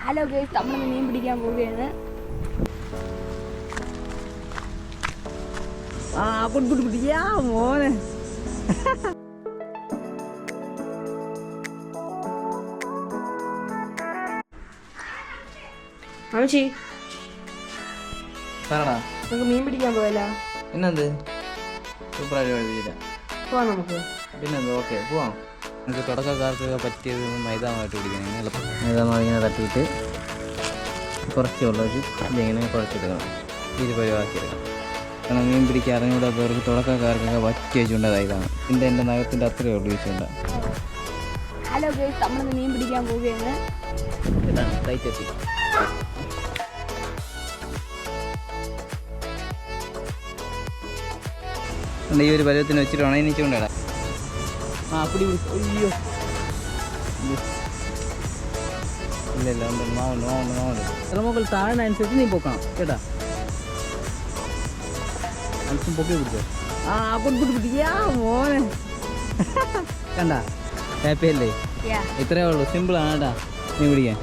Hello guys, നമ്മൾ മീൻ പിടിക്കാൻ പോവുകയാണ്. മോനെ അമ്മച്ചി, പറടാ. നമുക്ക് മീൻ പിടിക്കാൻ പോയല്ലോ. പിന്നെന്ത് സൂപ്പറായിട്ട് പഠിപ്പിച്ചില്ല. പോവാം നമുക്ക്. പിന്നെന്ത് ഓക്കെ പോവാം. നമുക്ക് തുടക്കക്കാർക്കൊക്കെ പറ്റിയത് മൈദാമായിട്ട് പിടിക്കണം. എളുപ്പം മൈദാമാവ് ഇങ്ങനെ തട്ടിയിട്ട് കുറച്ച് വെള്ളം ഒഴിച്ച് ഇതിങ്ങനെ കുഴച്ചെടുക്കണം. ഇത് പരിവാക്കിയെടുക്കണം. കാരണം മീൻ പിടിക്കാൻ അറിഞ്ഞൂടെ പേർക്ക് തുടക്കക്കാർക്കൊക്കെ പറ്റി വെച്ചുകൊണ്ടത് ഇതാണ്. എൻ്റെ നഖത്തിൻ്റെ അത്രയേ ഉള്ളൂ വെച്ചുകൊണ്ട്. ഹലോ ഗൈസ്, നമ്മൾ മീൻ പിടിക്കാൻ പോവുകയാണ്. ഇതാണ് ടൈറ്റ് എത്തി. ഈ ഒരു പരുവത്തിന് വെച്ചിട്ട് ഉണങ്ങിച്ചുകൊണ്ടിടാം. അപ്പടി അയ്യോ ഇല്ല ഉണ്ട് മാവുണ്ട്. ചിലമക്കൾ താഴ്ന്നനുസരിച്ച് നീ പൊക്കണം കേട്ടാ. അല്പം പൊക്കി പിടിച്ചോ. പിടിക്കാ മോനെ കണ്ട ഹാപ്പി അല്ലേ? ഇത്രയേ ഉള്ളൂ, സിമ്പിളാണ് കേട്ടാ നീ പിടിക്കാൻ.